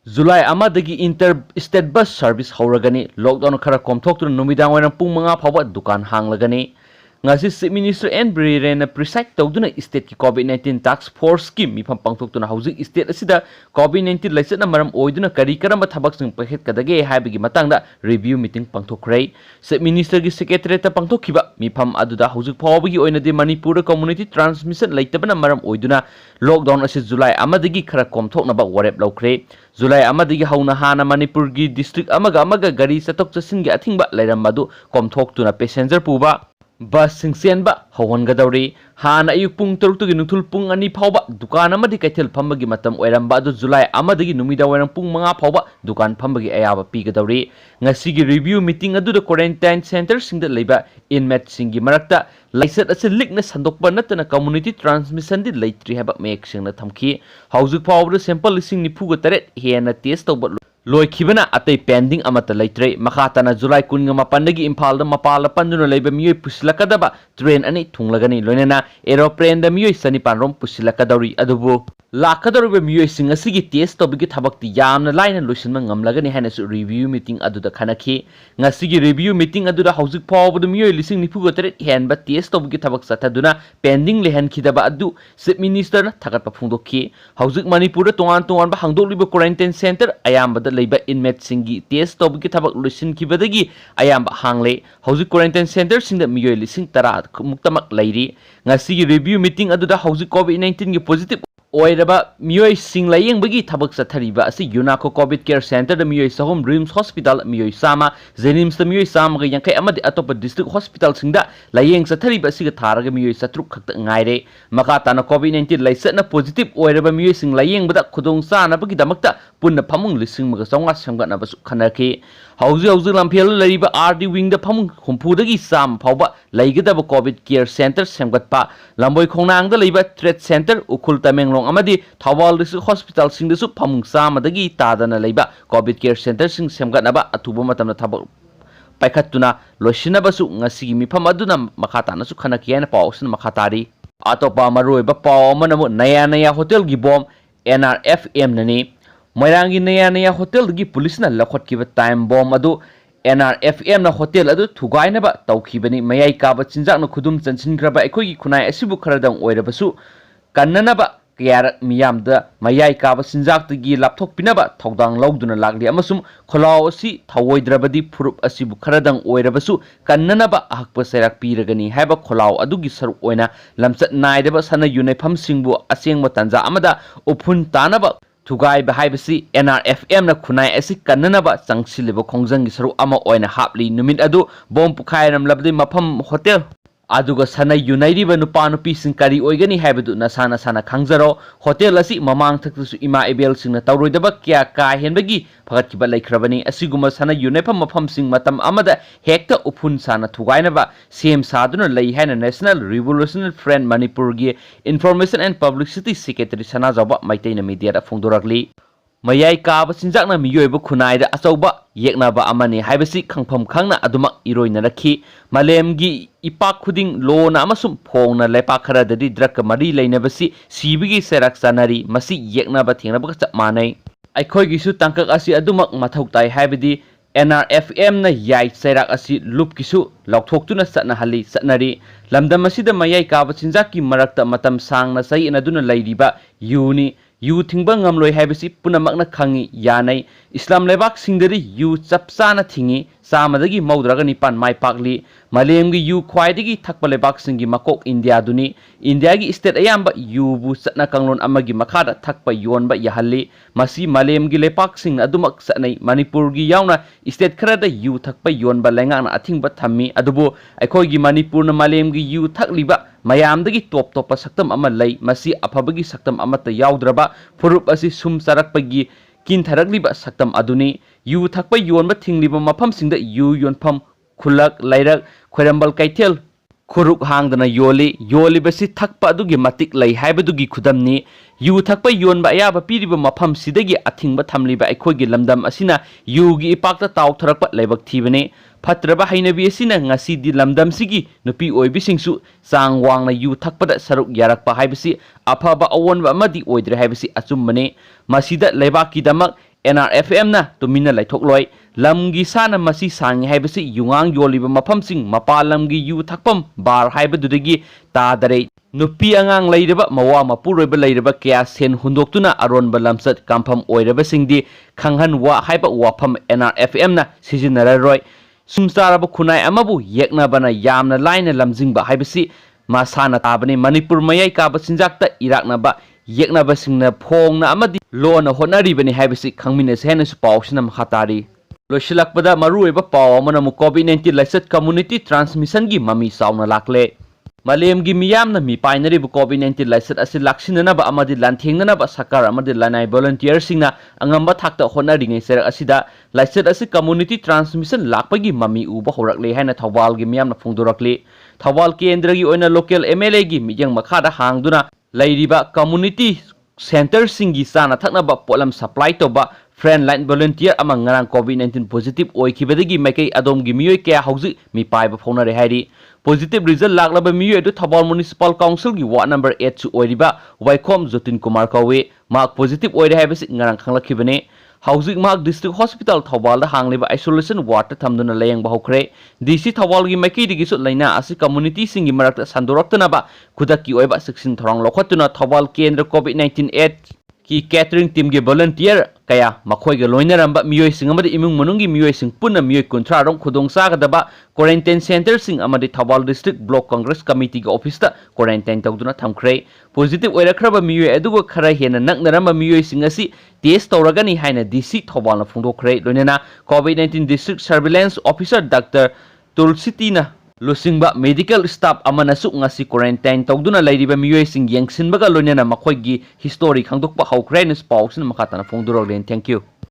July Amadagi Inter State Bus Service Hauragani, lockdown Kara Komthok to Numidang when Pumanga Power Dukan Hanglagani. Ngasi Minister and Breren preside Toduna State COVID-19 Task Force Scheme, Mipam Pangtok to Housing State Asida, COVID-19 License Maram Oiduna Karikaram Tabaks and Paket Kadage, Habigi Matanga, review meeting Pangtokray. Set Minister Secretary Pangtokiba, Mipam Aduda Housing Power Oina de Manipur community transmission later Maram Oiduna, lockdown as July Amadagi Kara Komthok about Warep Lokre. July Amadagi Hauna Hana Manipur district Amaga Gari Satok Singa Atimba Leire Madu Komthok to na passenger Puba. Bus Singsianba, Hawangadori, Hana Yupung Turtu Nutul Pung Ani Pauba, Dukan Amadi Katil Pambagi Matam, Werambado July Amadagi Numida Werampung Manga Pauba, Dukan Pambagi Ayaba Pigadori, Nasigi review meeting adu the quarantine center sing the labor inmate Singi Marakta, Lyset as a likeness and Dokbanat and a community transmission did late rehab make sing the Tamki, House Power sample listening Nipuga Teret, he and a taste of Loy Kibana at a pending amata laitre, Makatana July Kunga Pandagi Impal the Mapala Panduna labor Mui Pusilakadaba, train and Tunglagani Lonena, aeroplane the Mui Saniparom Pusilakadori Adobo. Lakador Mui sing a sigi taste of Bigit Habak the Yam, the line and Lucian Gamlagani Hannes review meeting adu the Kanaki, Nasigi review meeting adu the house power with the Mui listening Nipuga hand, but taste of Gitabak Sataduna, pending Lehan Kidaba adu, Sit Minister Takapafundoki, House Manipur to one Bahangdo Libo Quarantine Center, I am but the labor inmate Singi, taste of Gitabak Lucian Kibadagi, I am Hangle, House Quarantine Center sing the Mui listening Tarat, Muktamak Leire, Nasigi review meeting adu the house COVID-19 positive. Oiraba Mui Sing Laying Bagi Tabak Satariba, as Yunako COVID Care Center, the Mui Sahom Dreams Hospital, Mui Sama, Zenims the Mui Sama, Yanka Amadi Atopa District Hospital Sinda, Laying Satariba Sigataraga Mui Satruk Ngaire, Makatana COVID-19 Lysena positive, Oiraba Mui Sing Laying, but Kudong Sana Bagi Damakta, Puna Pamung listening Magasonga Sanganabasu Kanaki, Hausi Lampel Lariba RD Wing the Pamung, Humpudagi Sam, Pauba, Laigada COVID Care Center, Samgatpa, Lamboy Konang the Labor Trade Center, Ukultameng Amadi, Tawal Hospital sing the Supamung Samadagi, Tadana Leba, COVID Care Center sing Samganaba, Atubumatam Tabo Paikatuna, Loshinabasu, Nasimi Pamaduna, Makatana Sukanakian Paus and Makatari, Atopa Marueba Pau Manamu, Naya Hotel Gibom, NRFM Nani, Moirangi Naya Hotel Gi Police na Lakot Kiva Time Bomb Adu, NRFM na Hotel Adu, Thugainaba Thamkhibani, Mayai Kaba Chinjak no Kudum Chanchin Graba Ekoi Kunai Asibu Karadang Oirabasu, Kananaba. Kaya miyam da mayai kaba sinjak tagi laptop pinaba thawdang lawduna lagli amasum kholaw asi thawoidrabadi phurup asibu kharadang oirabasu kannanaba ahakpa serak piragani haiba kholaw adugi saruk oina lamchat naidaba sana yunifam singbu asengma tanja amada uphun tanaba thugai ba haibasi NRFM na khunai asi kannanaba changsileba khongjang saruk ama oina hapli numit adu bom pukhairam labdi mafam hotel Aduga sana United Nupano Piece in Kari Oigani Habit Nasana Sana Kangzaro, Hotel Asi, Mamang Takus Ima Ebel Sing Tauri the Bakia Kai Henbagi, Pagakiba Lake Rabani, Asiguma Sana Unepa Mapam Sing Matam Amada, Hector Upun Sana Thugainaba, same Saduna Layhan National Revolutionary Friend Manipur Information and Publicity Secretary Sanazaba, Maitena Media Fundoragli. Mayai Kaba Sinjana Mioba Kunaida Asoba, Yeknaba Amani, Hibasi, Kangpam Kanga, Aduma, Iroinaraki, Malemgi, Ipak Kuding, Lona Amasum, Pona, Lepakara, the Draka Mari, Lainabasi, Sibigi Serak Sanari, Masi, Yeknaba Tinabaka Mane. I Koigisu Tanka Asi Aduma, Matautai Habidi, NRFM na Yai Serak Asi, Lupkisu, Lautokuna Satna Hali, Satnari, Lamdamasida Mayai Kaba Sinjaki Marakta Matam Sang na Sai in Aduna Laidiba, Uni. You think Bangamloy Habisi Punamakna Kangi Yanai, Islam Lebak Singeri, you Chapsana Tingi, Samadagi Maudraganipan Mai Pakli, Malemgi you Quaidigi Takpalebak Singi Makok India Duni, Indiagi State Ayamba, you Busatna Kanglon Amagi Makada Takpa Yonba Yahali, Masi Malemgi Lepak Sing Adumak Satnai, Manipurgi Yauna, State Krada you Takpa Yonba Langan, I think but Tammi Adubo, I call you Manipur Malemgi you Takliba. Mayamdagi top saktam ama lay masi aphabagi saktam amata yaudraba phurup asi sum sarakpagi kin tharagliba saktam aduni yu thakpa yonba thingliba mafam singda yu yonpham khulak lairak khoirambal kaithel khuruk hangdana yoli basi thakpa adugi matik lay haibadugi khudamni yu thakpa yonba ayaba piriba mafam sidagi athingba thamliba aikhogi lamdam asina yugi ipakta taw tharakpa laibak thibane Patraba Hainabi Sina, Nasidi Lamdam Sigi, Nupi Oibisingsu, Sang Wang na yu takpada saruk yarak pa haibasi, Apaba Awan Madi Oidre Habisi Asumane, Masida Lebaki Damak, NRFM na tumina laithokloi lamgi sana masi sangi haibasi yungang yoliba mafamsing mapalamgi yu thakpam bar haibadudagi tadare nupi angang leireba mawa mapuroiba leireba kya sen hundoktuna aronba lamsat kampham oireba singdi khanghan wa haiba wafam NRFM na sijinararoi sumsaraba khunai amabu yeknabana yamna laina lamjingba haibasi masana tabani Manipur mayai kaba sinjakta iraknaba yeknaba singna phongna amadi lona honaribani haibasi khangmine sehna su pawsina makhatari losilakpada marueba paw amana mu COVID-19 laisat community transmission gi mami sauna lakle malem gi miyamna mi painari bu COVID-19 laisat asi laksinana ba amadi lanthengna ba sakar amadi lanai volunteer singna angamba thakta honari ngai ser asida laisat asi community transmission lakpagi mami uba horakle haina thawal gi miyamna phongdorakle thawal kendra gi oina local MLA gi mijang makhada hangduna lairiba community center singi sana thaknaba polam supply toba friend line volunteer amang ngarang COVID-19 positive oikibadagi maikei adom gi miyoi kya hauji mi paiba phonare hairi positive result laklaba miyoi du Thawal municipal council gi ward number 8 su oiriba Waikhom Jotin Kumar kawe mark positive oire haibasi ngarang khanglakibane hauji mark district hospital Thawal da hangliba isolation ward ta thamduna layang bahokre DC Thawal gi maikei digi su laina asi community singi marakta sandoraktana ba khudaki oiba siksin thorang lokhatuna Thawal kendra COVID-19 8 ki catering team ge volunteer kaya makhoi ge loinaramba miyoi sing amadi imung manungi miyoi sing punna miyoi kontra rong khudong sagadaba quarantine center sing amadi Thawal district block congress committee ge office ta quarantine tawduna thamkhre positive oirakraba miyoi adugo khara hena naknaramba miyoi sing asi test tawragani haina DC Thawal na phungdokhre loinana COVID-19 district surveillance officer Dr. Tulsitina Lusingba medical staff amanasu ngasi quarantine tawduna lairiba miyoi sing yengsinbaga loinana makhoi gi history khangdokpa hawkrenes pawsin makhatana phongdurok len thank you